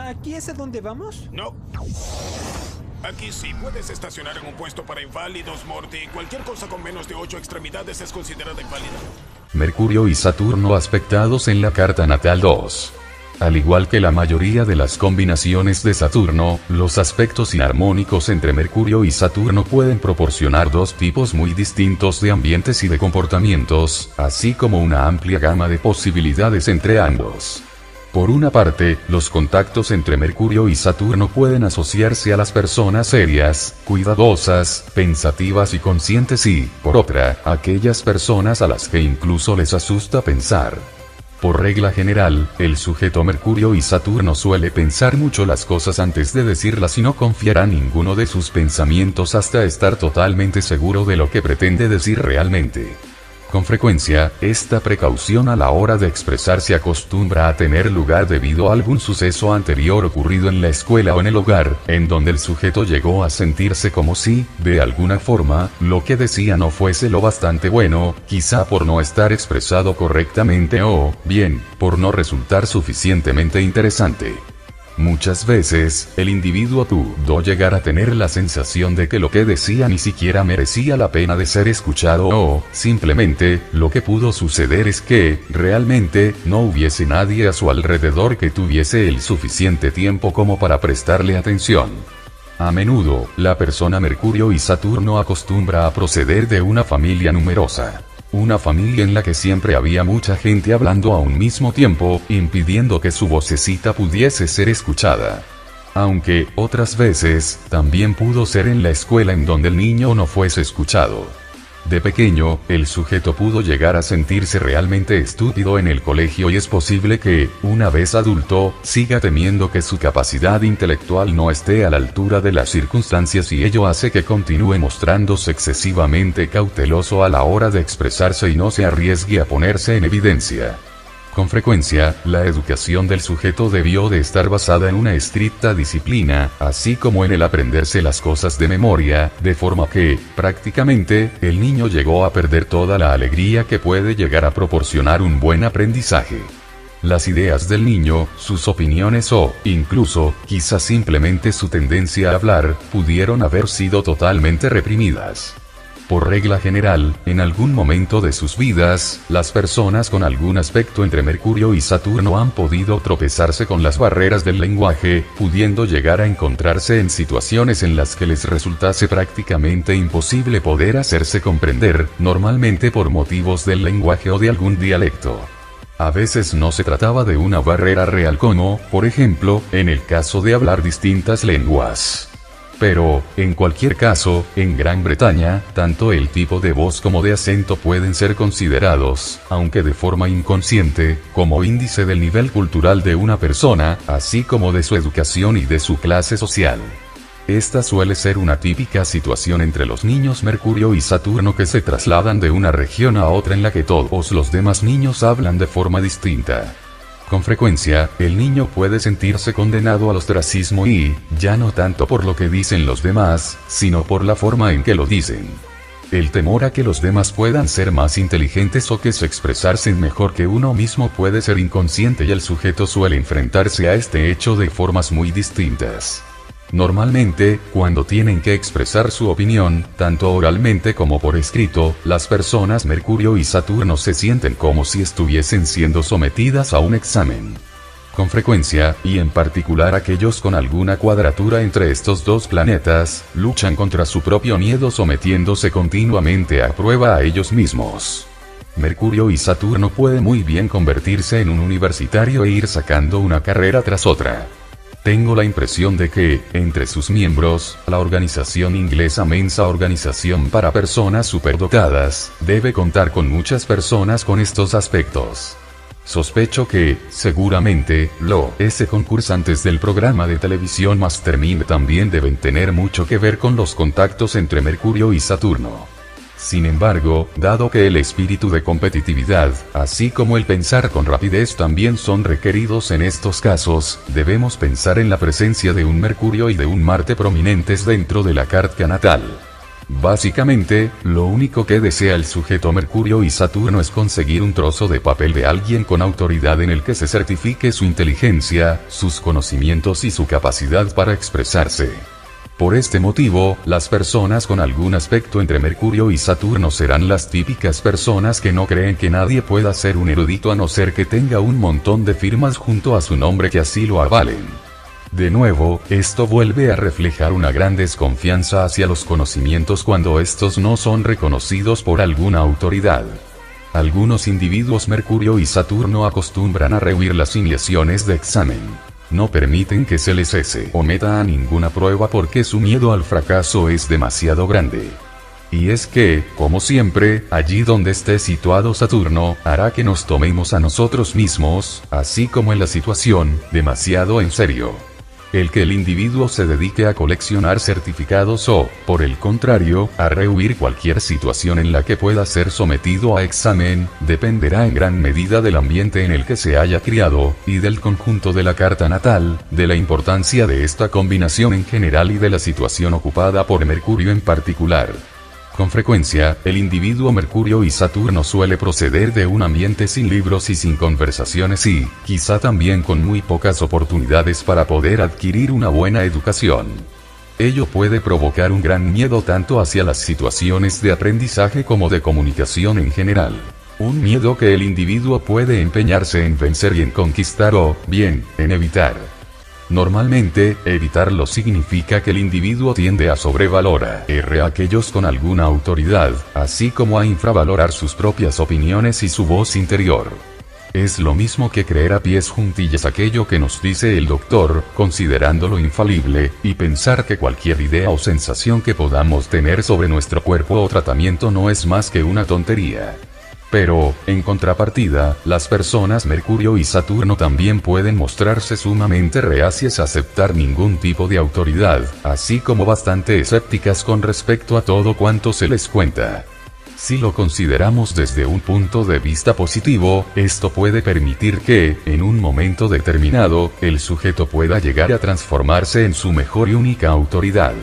¿Aquí es a donde vamos? No. Aquí sí puedes estacionar en un puesto para inválidos, Morty. Cualquier cosa con menos de 8 extremidades es considerada inválida. Mercurio y Saturno aspectados en la carta natal 2. Al igual que la mayoría de las combinaciones de Saturno, los aspectos inarmónicos entre Mercurio y Saturno pueden proporcionar dos tipos muy distintos de ambientes y de comportamientos, así como una amplia gama de posibilidades entre ambos. Por una parte, los contactos entre Mercurio y Saturno pueden asociarse a las personas serias, cuidadosas, pensativas y conscientes y, por otra, a aquellas personas a las que incluso les asusta pensar. Por regla general, el sujeto Mercurio y Saturno suele pensar mucho las cosas antes de decirlas y no confiará ninguno de sus pensamientos hasta estar totalmente seguro de lo que pretende decir realmente. Con frecuencia, esta precaución a la hora de expresarse acostumbra a tener lugar debido a algún suceso anterior ocurrido en la escuela o en el hogar, en donde el sujeto llegó a sentirse como si, de alguna forma, lo que decía no fuese lo bastante bueno, quizá por no estar expresado correctamente o, bien, por no resultar suficientemente interesante. Muchas veces, el individuo pudo llegar a tener la sensación de que lo que decía ni siquiera merecía la pena de ser escuchado o, simplemente, lo que pudo suceder es que, realmente, no hubiese nadie a su alrededor que tuviese el suficiente tiempo como para prestarle atención. A menudo, la persona Mercurio y Saturno acostumbra a proceder de una familia numerosa. Una familia en la que siempre había mucha gente hablando a un mismo tiempo, impidiendo que su vocecita pudiese ser escuchada. Aunque, otras veces, también pudo ser en la escuela en donde el niño no fuese escuchado. De pequeño, el sujeto pudo llegar a sentirse realmente estúpido en el colegio y es posible que, una vez adulto, siga temiendo que su capacidad intelectual no esté a la altura de las circunstancias y ello hace que continúe mostrándose excesivamente cauteloso a la hora de expresarse y no se arriesgue a ponerse en evidencia. Con frecuencia, la educación del sujeto debió de estar basada en una estricta disciplina, así como en el aprenderse las cosas de memoria, de forma que, prácticamente, el niño llegó a perder toda la alegría que puede llegar a proporcionar un buen aprendizaje. Las ideas del niño, sus opiniones o, incluso, quizás simplemente su tendencia a hablar, pudieron haber sido totalmente reprimidas. Por regla general, en algún momento de sus vidas, las personas con algún aspecto entre Mercurio y Saturno han podido tropezarse con las barreras del lenguaje, pudiendo llegar a encontrarse en situaciones en las que les resultase prácticamente imposible poder hacerse comprender, normalmente por motivos del lenguaje o de algún dialecto. A veces no se trataba de una barrera real como, por ejemplo, en el caso de hablar distintas lenguas. Pero, en cualquier caso, en Gran Bretaña, tanto el tipo de voz como de acento pueden ser considerados, aunque de forma inconsciente, como índice del nivel cultural de una persona, así como de su educación y de su clase social. Esta suele ser una típica situación entre los niños Mercurio y Saturno que se trasladan de una región a otra en la que todos los demás niños hablan de forma distinta. Con frecuencia, el niño puede sentirse condenado al ostracismo y, ya no tanto por lo que dicen los demás, sino por la forma en que lo dicen. El temor a que los demás puedan ser más inteligentes o que se expresarse mejor que uno mismo puede ser inconsciente y el sujeto suele enfrentarse a este hecho de formas muy distintas. Normalmente, cuando tienen que expresar su opinión, tanto oralmente como por escrito, las personas Mercurio y Saturno se sienten como si estuviesen siendo sometidas a un examen. Con frecuencia, y en particular aquellos con alguna cuadratura entre estos dos planetas, luchan contra su propio miedo sometiéndose continuamente a prueba a ellos mismos. Mercurio y Saturno puede muy bien convertirse en un universitario e ir sacando una carrera tras otra. Tengo la impresión de que, entre sus miembros, la organización inglesa Mensa Organización para Personas Superdotadas, debe contar con muchas personas con estos aspectos. Sospecho que, seguramente, los concursantes del programa de televisión Mastermind también deben tener mucho que ver con los contactos entre Mercurio y Saturno. Sin embargo, dado que el espíritu de competitividad, así como el pensar con rapidez también son requeridos en estos casos, debemos pensar en la presencia de un Mercurio y de un Marte prominentes dentro de la carta natal. Básicamente, lo único que desea el sujeto Mercurio y Saturno es conseguir un trozo de papel de alguien con autoridad en el que se certifique su inteligencia, sus conocimientos y su capacidad para expresarse. Por este motivo, las personas con algún aspecto entre Mercurio y Saturno serán las típicas personas que no creen que nadie pueda ser un erudito a no ser que tenga un montón de firmas junto a su nombre que así lo avalen. De nuevo, esto vuelve a reflejar una gran desconfianza hacia los conocimientos cuando estos no son reconocidos por alguna autoridad. Algunos individuos Mercurio y Saturno acostumbran a rehuir las iniciaciones de examen. No permiten que se les someta a ninguna prueba porque su miedo al fracaso es demasiado grande. Y es que, como siempre, allí donde esté situado Saturno, hará que nos tomemos a nosotros mismos, así como en la situación, demasiado en serio. El que el individuo se dedique a coleccionar certificados o, por el contrario, a rehuir cualquier situación en la que pueda ser sometido a examen, dependerá en gran medida del ambiente en el que se haya criado, y del conjunto de la carta natal, de la importancia de esta combinación en general y de la situación ocupada por Mercurio en particular. Con frecuencia, el individuo Mercurio y Saturno suele proceder de un ambiente sin libros y sin conversaciones y, quizá también con muy pocas oportunidades para poder adquirir una buena educación. Ello puede provocar un gran miedo tanto hacia las situaciones de aprendizaje como de comunicación en general. Un miedo que el individuo puede empeñarse en vencer y en conquistar o, bien, en evitar. Normalmente, evitarlo significa que el individuo tiende a sobrevalorar a aquellos con alguna autoridad, así como a infravalorar sus propias opiniones y su voz interior. Es lo mismo que creer a pies juntillas aquello que nos dice el doctor, considerándolo infalible, y pensar que cualquier idea o sensación que podamos tener sobre nuestro cuerpo o tratamiento no es más que una tontería. Pero, en contrapartida, las personas Mercurio y Saturno también pueden mostrarse sumamente reacias a aceptar ningún tipo de autoridad, así como bastante escépticas con respecto a todo cuanto se les cuenta. Si lo consideramos desde un punto de vista positivo, esto puede permitir que, en un momento determinado, el sujeto pueda llegar a transformarse en su mejor y única autoridad.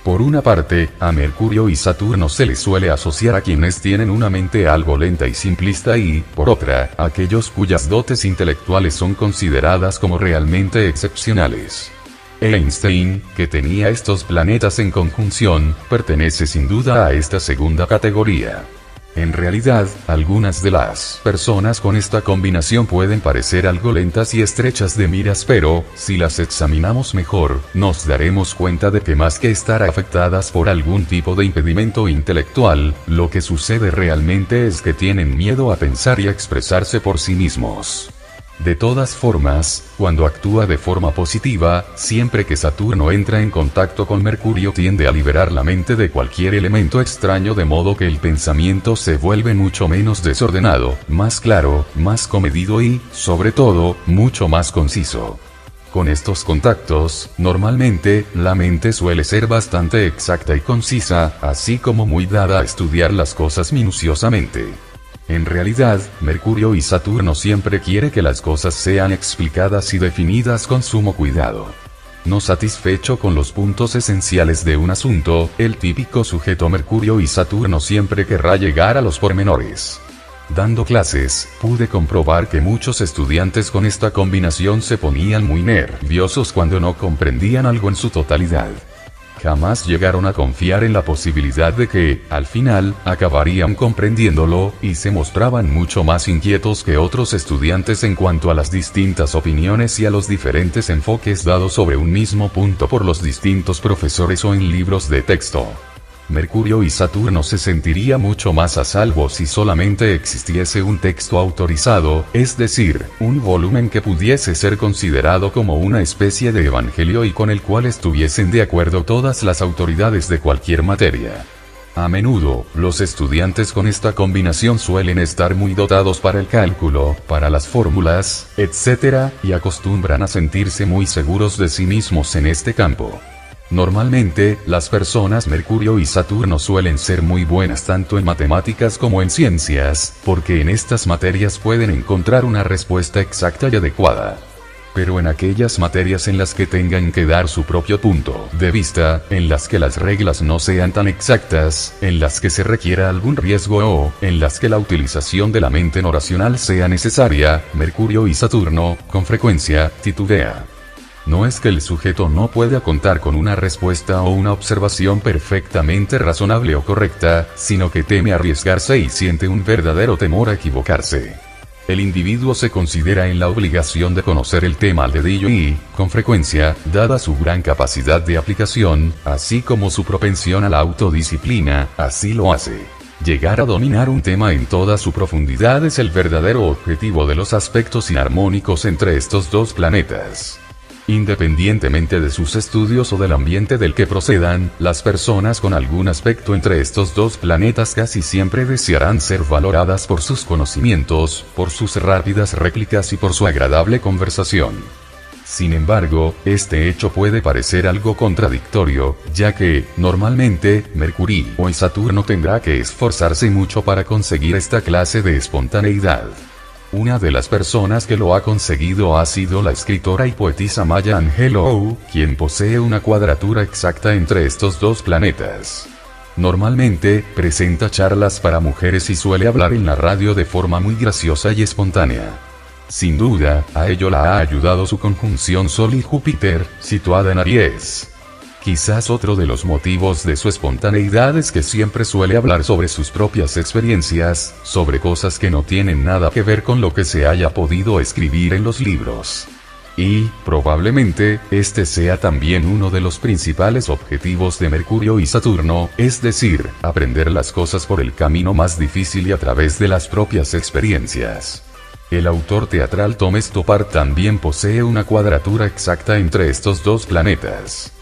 Por una parte, a Mercurio y Saturno se les suele asociar a quienes tienen una mente algo lenta y simplista y, por otra, a aquellos cuyas dotes intelectuales son consideradas como realmente excepcionales. Einstein, que tenía estos planetas en conjunción, pertenece sin duda a esta segunda categoría. En realidad, algunas de las personas con esta combinación pueden parecer algo lentas y estrechas de miras, pero, si las examinamos mejor, nos daremos cuenta de que más que estar afectadas por algún tipo de impedimento intelectual, lo que sucede realmente es que tienen miedo a pensar y a expresarse por sí mismos. De todas formas, cuando actúa de forma positiva, siempre que Saturno entra en contacto con Mercurio tiende a liberar la mente de cualquier elemento extraño de modo que el pensamiento se vuelve mucho menos desordenado, más claro, más comedido y, sobre todo, mucho más conciso. Con estos contactos, normalmente, la mente suele ser bastante exacta y concisa, así como muy dada a estudiar las cosas minuciosamente. En realidad, Mercurio y Saturno siempre quiere que las cosas sean explicadas y definidas con sumo cuidado. No satisfecho con los puntos esenciales de un asunto, el típico sujeto Mercurio y Saturno siempre querrá llegar a los pormenores. Dando clases, pude comprobar que muchos estudiantes con esta combinación se ponían muy nerviosos cuando no comprendían algo en su totalidad. Jamás llegaron a confiar en la posibilidad de que, al final, acabarían comprendiéndolo, y se mostraban mucho más inquietos que otros estudiantes en cuanto a las distintas opiniones y a los diferentes enfoques dados sobre un mismo punto por los distintos profesores o en libros de texto. Mercurio y Saturno se sentiría mucho más a salvo si solamente existiese un texto autorizado, es decir, un volumen que pudiese ser considerado como una especie de evangelio y con el cual estuviesen de acuerdo todas las autoridades de cualquier materia. A menudo, los estudiantes con esta combinación suelen estar muy dotados para el cálculo, para las fórmulas, etc., y acostumbran a sentirse muy seguros de sí mismos en este campo. Normalmente, las personas Mercurio y Saturno suelen ser muy buenas tanto en matemáticas como en ciencias, porque en estas materias pueden encontrar una respuesta exacta y adecuada. Pero en aquellas materias en las que tengan que dar su propio punto de vista, en las que las reglas no sean tan exactas, en las que se requiera algún riesgo o en las que la utilización de la mente no racional sea necesaria, Mercurio y Saturno, con frecuencia, titubea. No es que el sujeto no pueda contar con una respuesta o una observación perfectamente razonable o correcta, sino que teme arriesgarse y siente un verdadero temor a equivocarse. El individuo se considera en la obligación de conocer el tema al dedillo y, con frecuencia, dada su gran capacidad de aplicación, así como su propensión a la autodisciplina, así lo hace. Llegar a dominar un tema en toda su profundidad es el verdadero objetivo de los aspectos inarmónicos entre estos dos planetas. Independientemente de sus estudios o del ambiente del que procedan, las personas con algún aspecto entre estos dos planetas casi siempre desearán ser valoradas por sus conocimientos, por sus rápidas réplicas y por su agradable conversación. Sin embargo, este hecho puede parecer algo contradictorio, ya que, normalmente, Mercurio y Saturno tendrá que esforzarse mucho para conseguir esta clase de espontaneidad. Una de las personas que lo ha conseguido ha sido la escritora y poetisa Maya Angelou, quien posee una cuadratura exacta entre estos dos planetas. Normalmente, presenta charlas para mujeres y suele hablar en la radio de forma muy graciosa y espontánea. Sin duda, a ello la ha ayudado su conjunción Sol y Júpiter, situada en Aries. Quizás otro de los motivos de su espontaneidad es que siempre suele hablar sobre sus propias experiencias, sobre cosas que no tienen nada que ver con lo que se haya podido escribir en los libros. Y, probablemente, este sea también uno de los principales objetivos de Mercurio y Saturno, es decir, aprender las cosas por el camino más difícil y a través de las propias experiencias. El autor teatral Tom Stoppard también posee una cuadratura exacta entre estos dos planetas.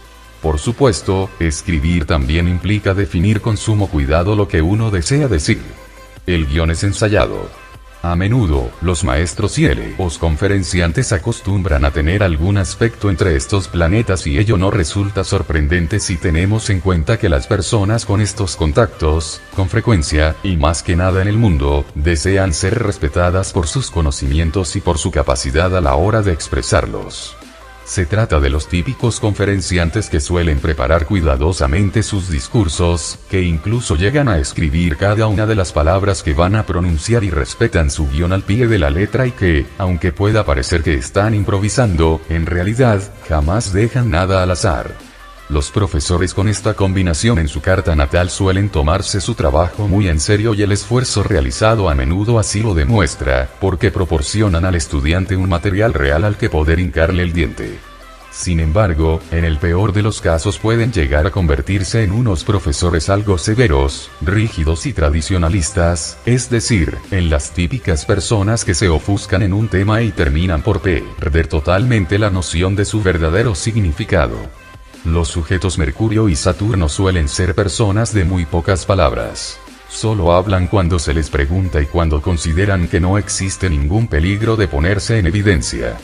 Por supuesto, escribir también implica definir con sumo cuidado lo que uno desea decir. El guión es ensayado. A menudo, los maestros y los conferenciantes acostumbran a tener algún aspecto entre estos planetas y ello no resulta sorprendente si tenemos en cuenta que las personas con estos contactos, con frecuencia, y más que nada en el mundo, desean ser respetadas por sus conocimientos y por su capacidad a la hora de expresarlos. Se trata de los típicos conferenciantes que suelen preparar cuidadosamente sus discursos, que incluso llegan a escribir cada una de las palabras que van a pronunciar y respetan su guión al pie de la letra y que, aunque pueda parecer que están improvisando, en realidad, jamás dejan nada al azar. Los profesores con esta combinación en su carta natal suelen tomarse su trabajo muy en serio y el esfuerzo realizado a menudo así lo demuestra, porque proporcionan al estudiante un material real al que poder hincarle el diente. Sin embargo, en el peor de los casos pueden llegar a convertirse en unos profesores algo severos, rígidos y tradicionalistas, es decir, en las típicas personas que se ofuscan en un tema y terminan por perder totalmente la noción de su verdadero significado. Los sujetos Mercurio y Saturno suelen ser personas de muy pocas palabras. Solo hablan cuando se les pregunta y cuando consideran que no existe ningún peligro de ponerse en evidencia.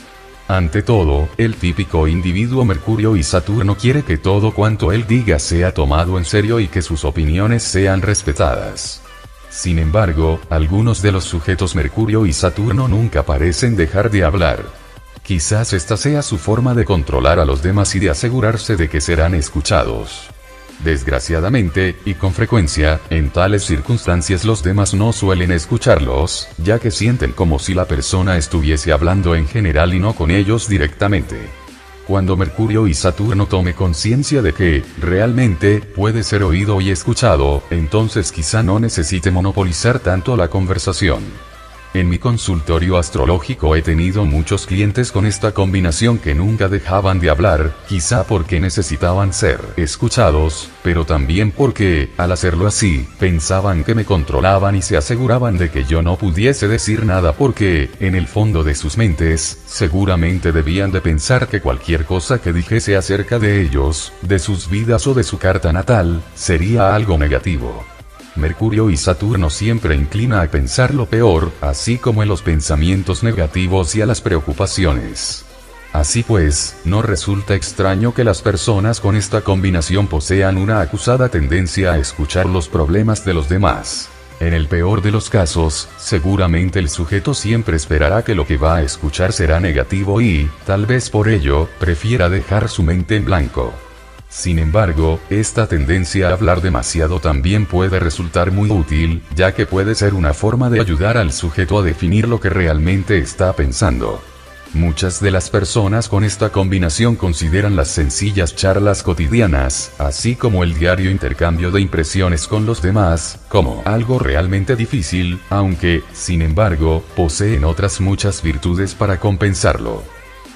Ante todo, el típico individuo Mercurio y Saturno quiere que todo cuanto él diga sea tomado en serio y que sus opiniones sean respetadas. Sin embargo, algunos de los sujetos Mercurio y Saturno nunca parecen dejar de hablar. Quizás esta sea su forma de controlar a los demás y de asegurarse de que serán escuchados. Desgraciadamente, y con frecuencia, en tales circunstancias los demás no suelen escucharlos, ya que sienten como si la persona estuviese hablando en general y no con ellos directamente. Cuando Mercurio y Saturno tome conciencia de que, realmente, puede ser oído y escuchado, entonces quizá no necesite monopolizar tanto la conversación. En mi consultorio astrológico he tenido muchos clientes con esta combinación que nunca dejaban de hablar, quizá porque necesitaban ser escuchados, pero también porque, al hacerlo así, pensaban que me controlaban y se aseguraban de que yo no pudiese decir nada porque, en el fondo de sus mentes, seguramente debían de pensar que cualquier cosa que dijese acerca de ellos, de sus vidas o de su carta natal, sería algo negativo. Mercurio y Saturno siempre inclina a pensar lo peor, así como en los pensamientos negativos y a las preocupaciones. Así pues, no resulta extraño que las personas con esta combinación posean una acusada tendencia a escuchar los problemas de los demás. En el peor de los casos, seguramente el sujeto siempre esperará que lo que va a escuchar será negativo y, tal vez por ello, prefiera dejar su mente en blanco. Sin embargo, esta tendencia a hablar demasiado también puede resultar muy útil, ya que puede ser una forma de ayudar al sujeto a definir lo que realmente está pensando. Muchas de las personas con esta combinación consideran las sencillas charlas cotidianas, así como el diario intercambio de impresiones con los demás, como algo realmente difícil, aunque, sin embargo, poseen otras muchas virtudes para compensarlo.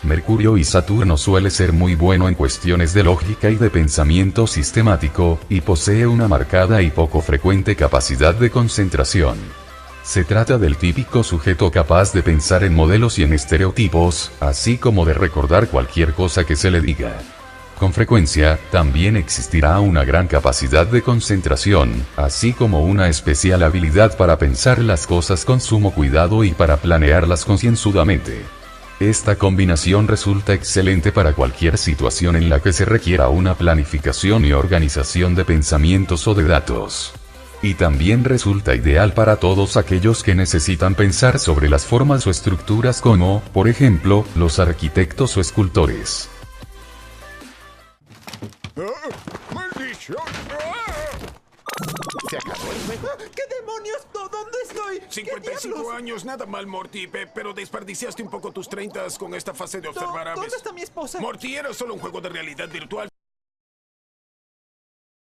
Mercurio y Saturno suele ser muy bueno en cuestiones de lógica y de pensamiento sistemático, y posee una marcada y poco frecuente capacidad de concentración. Se trata del típico sujeto capaz de pensar en modelos y en estereotipos, así como de recordar cualquier cosa que se le diga. Con frecuencia, también existirá una gran capacidad de concentración, así como una especial habilidad para pensar las cosas con sumo cuidado y para planearlas concienzudamente. Esta combinación resulta excelente para cualquier situación en la que se requiera una planificación y organización de pensamientos o de datos. Y también resulta ideal para todos aquellos que necesitan pensar sobre las formas o estructuras como, por ejemplo, los arquitectos o escultores. ¡Maldición! ¿Se acabó el juego? ¿Qué demonios? ¿Dónde estoy? 55 años, nada mal, Morty, pero desperdiciaste un poco tus 30 con esta fase de observar aves. ¿Dónde está mi esposa? Morty, era solo un juego de realidad virtual.